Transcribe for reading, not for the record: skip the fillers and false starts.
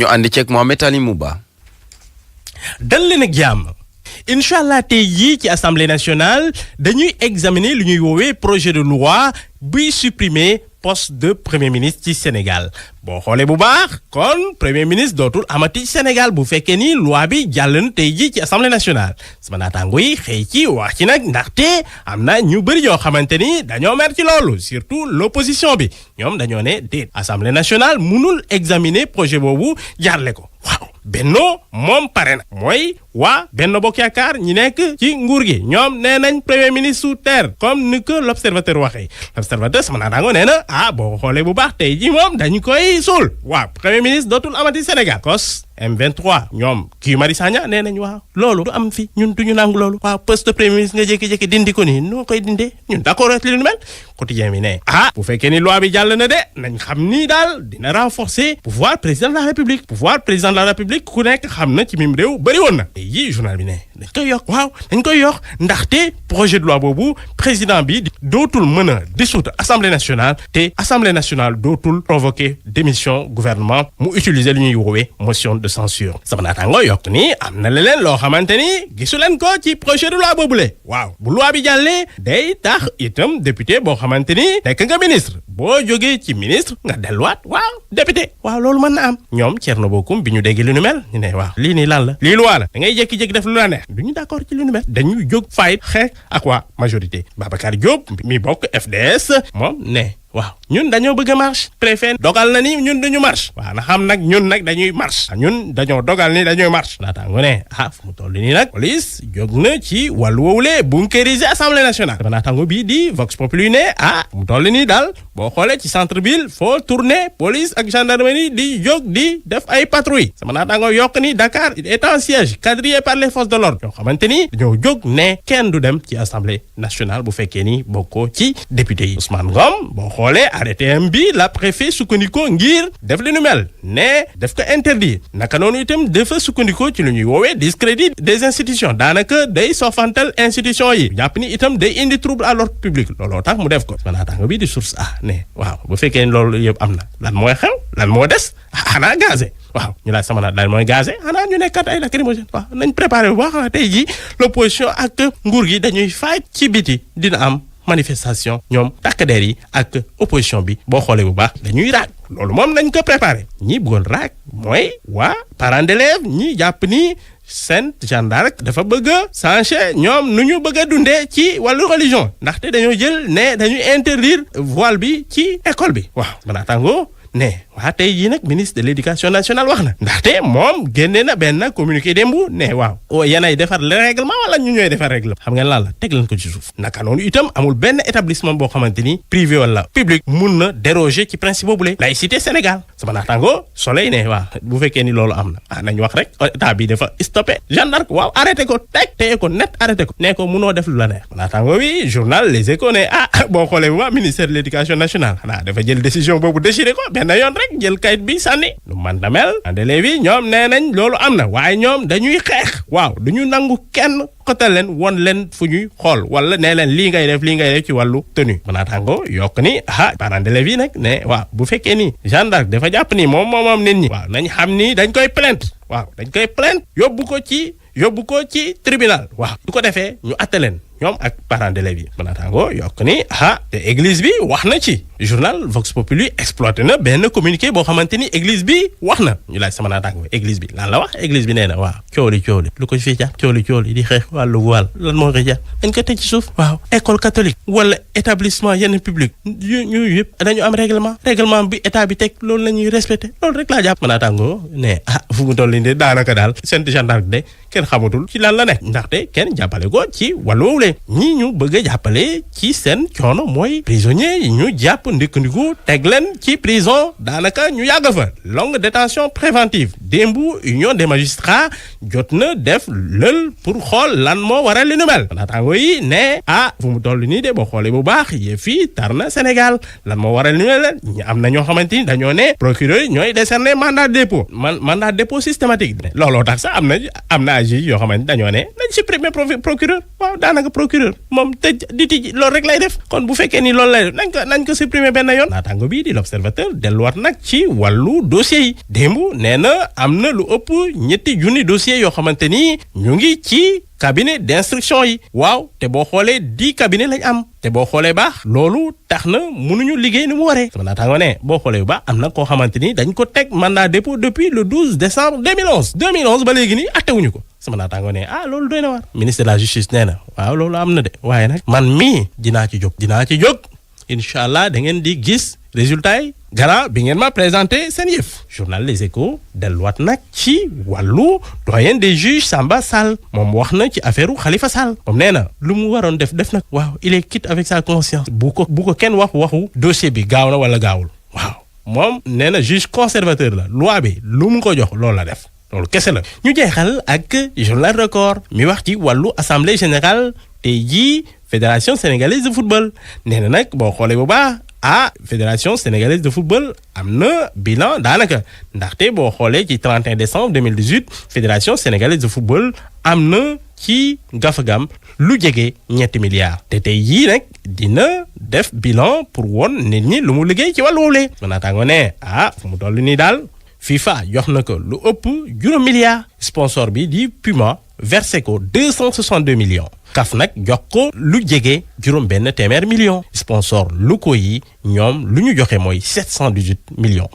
ñu àndi ceeg Mohamed Ali Mouba. dal leen ak jàmm incha allah tey jii ci assemblée nationale dañuy examiner lu ñuy woowee projet de loi buy supprimer poste de premier ministre ci Sénégal boo xoolee bu baax kon premier ministre dootul amati ci Sénégal bu fekkee ni loi bi jàll na tey jii ci assemblée nationale sama naataango yi xëy ci wax ci nag ndaxte am na ñu bëri ñoo xamante ni dañoo mer ci loolu surtout l'opposition bi ñoom dañoo ne déet assemblée nationale mënul examiner projet boobu jaarle ko waaw. Benno moom pare na mooy waa Benno Bokk Yaakaar ñi nekk ci nguur gi ñoom nee nañ premier ministre sous terre comme ni ko l'observateur waxee l'observateur sama naataango nee na boo xoolee bu baax tey ji moom dañu koy suul waaw premier ministre dootul amati Sénégal cos M23 ñoom Guy Marius Sagna nee nañ waaw loolu du am fi ñun duñu nangu loolu waaw poste de premier ministre nga jékki-jékki dindi ko nii noo koy dindee ñun d'accord ak li ñu mel quotidien bi ne bu fekkee ni loi bi jàll na de nañ xam ni daal dina renforcer pouvoir président de la république ku nekk xam na ci mim réew bëri woon na tey jii journal bi ne dañ koy yokk waaw dañ koy yokk ndaxte projet de loi boobu président bi dootul mën a dissoudre assemblée nationale te assemblée nationale dootul provoquer démission gouvernement mu utiliser lu ñuy woowee motion de censure sama naataango yokk ni am na leneen loo xamante ni gisu leen ko ci projet de loi boobule waaw bu loi bi jàllee day tax itam député boo xamante ni nekk nga ministre boo jógee ci ministre nga delluwaat waaw député waaw loolu mën na am ñoom Thierno Bocoum bi ñu dégg lu nu mel ñu ne waaw lii nii lan la lii loi la da ngay jékki-jékki def lu la neex du ñu d'accord ci lu nu mel dañuy jóg fayit xeex ak waa majorité Babacar Diop mi bokk FDS moom ne waaw ñun dañoo bëgg a marche préfet dogal na ni ñun duñu marche waaw na xam nag ñun nag dañuy marche ñun dañoo dogal ni dañuy marche naataango ne fu mu toll nii nag police jóg na ci wàllu woowulee bunkériser assemblée nationale sama naataango bii di Vox Populi ne fu mu toll nii daal boo xoolee ci centre ville foo tourner police ak gendarmerie di jóg di def ay patrouille sama naataango yokk ni Dakar est un siège quadrillé par les forces de l'ordre yoo xamante ni dañoo jóg ne kenn du dem ci assemblée nationale bu fekkee ni bokkoo ci député yi Ousmane Ngom boo xoolee arrêté am bi la préfet sukkandikoo ngir def li nu mel ne def ko interdire naka noonu itam dafa sukkandikoo ci lu ñuy woowee discrédit des institutions daanaka day soofantal institution yi jàpp ni itam day indi trouble à l'ordre public looloo tax mu def ko naataango bi di source ne waaw bu fekkee loolu yëpp am na lan mooy xew lan moo des xanaa gazé waaw ñu laaj sama naat lan mooy gazé xanaa ñu nekkat ay lacrymogène waaw nañ préparé bu baax tey jii l'opposition ak nguur gi dañuy fight ci biti dina am manifestation ñoom takk der yi ak opposition bi boo xoolee bu baax dañuy raag loolu moom nañ ko préparé ñi bëggoon raag mooy waa parents d'élèves ñi jàpp ni seen Jeanne d'Arc dafa bëgg a changer ñoom nu ñu bëgg a dundee ci wàllu religion ndaxte dañoo jël ne dañuy interdire voile bi ci école bi waaw banaatango ne waa tey jii nag ministre de l'éducation nationale wax na ndaxte moom génne na benn communiqué démb ne waaw yéenay defar le règlement wala ñu ñooy defar règlement xam ngeen lan la teg leen ko ci suuf naka noonu itam amul benn établissement boo xamante ni privé wala public mun na déroger ci principe boobule laïcité Sénégal sama naataango Soleil ne waaw bu fekkee ni loolu am na nañ wax rek état bi dafa stoppé Jeanne d'Arc waaw arrêté ko téye ko net arrêté ko ne ko munoo def lu la neex naataango wi journal Les Échos ne boo xoolee bu baax ministère de l'éducation nationale xanaa dafa jël décision boobu déchiré ko benn yoon rek jël kayit bi sànni lu man damel andele bi ñoom nee nañ loolu am na waaye ñoom dañuy xeex waaw duñu nangu kenn xotal leen won leen fu ñuy xool wala nee leen lii ngay def ci wàllu tenue manaataango yokk ni parents d'élèves yi nag ne waaw bu fekkee ni Jeanne d'Arc dafa jàpp ni moom nit ñi waaw nañ xam ni dañ koy plainte waaw dañ koy plainte yóbbu ko ci tribunal waaw du ko defee ñu atte leen ñoom ak parents d'élèves yi manaataango yokk ni te église bi wax na ci journal Vox Populi exploité na benn communiqué boo xamante ni église bi wax na ñu laaj sama naataango église bi lan la wax église bi nee na waaw coow li lu ko fii jaar coow li di xeex wàllu lan moo koy jaar dañ ko teg ci suuf waaw école catholique wala établissement yenn public ñu yëpp dañu am règlement bi état bi teg loolu la ñuy respecté loolu rek laa jàpp ma naataango ne fu mu toll nii de daanaka daal Sainte Jeanne d'Arc de kenn xamatul ci lan la ne ndaxte kenn jàppale ko ci wàllu ñii ñu bëgg a jàppale ci seen coono mooy prisonniers yi ñu jàpp ndikkandiku teg leen ci prison daanaka ñu yàgg fa longue détention préventive démb union des magistrats jot na def lël pour xool lan moo waral li nu mel naataango yi ne fu mu toll nii de boo xoolee bu baax yëf fii tar na Sénégal lan moo waral li nu mel am na ñoo xamante ni dañoo ne procureur yi ñooy décerner mandat de dépôt mandat de dépôt systématique looloo tax sax am na juge yoo xamante ni dañoo ne nañ supprimer procureur waaw daanaka procureur moom tëj di tijji loolu rek lay def kon bu fekkee ni loolu lay def nañ ko supprimer benn yoon naataango bii di l'observateur delluwaat nag ci wàllu dossier yi démb nee na am na lu ëpp 3,000 dossiers yoo xamante ni ñu ngi ci cabinet d'instruction yi waaw te boo xoolee 10 cabinet lañ am te boo xoolee baax loolu tax na mënuñu liggéey ni mu waree sama naataango ne boo xoolee bu baax am na koo xamante ni dañ ko teg mandat dépôt depuis le 12 décembre 2011 ba léegi nii attewuñu ko sama naataango ne loolu doy na waar ministre de la justice nee na waaw loolu am na de waaye nag man mii dinaa ci jóg incha allah da ngeen di gis résultat yi gannaaw bi ngeen ma présenté seen yëf journal Les Échos delluwaat nag ci wàllu doyen des juges Samba Sall moom wax na ci affaire Khalifa Sall moom nee na lu mu waroon def nag waaw il est quitte avec sa conscience bu ko kenn waxu dossier bi gaaw na wala gaawul waaw moom nee na juge conservateur la loi bi lu mu ko jox loolu la def loolu kese la ñu jeexal ak journal Record mi wax ci wàllu assemblée générale tey jii fédération sénégalaise de football nee na nag boo xoolee bu baax fédération sénégalaise de football am na bilan daanaka ndaxte boo xoolee ci 31 décembre 2018 fédération sénégalaise de football am na ci gafagam lu jege 3 milliards te tey yii nag dina def bilan pour woon nit ñi lu mu liggéey ci wàllu woowule mën naa tàngoo ne fu mu toll nii daal FIFA jox na ko lu ëpp 8 milliards sponsor bi di Puma versé ko 262 millions CAF nag jox ko lu jege $100 millions sponsor locaux yi ñoom lu ñu joxe mooy 718 millions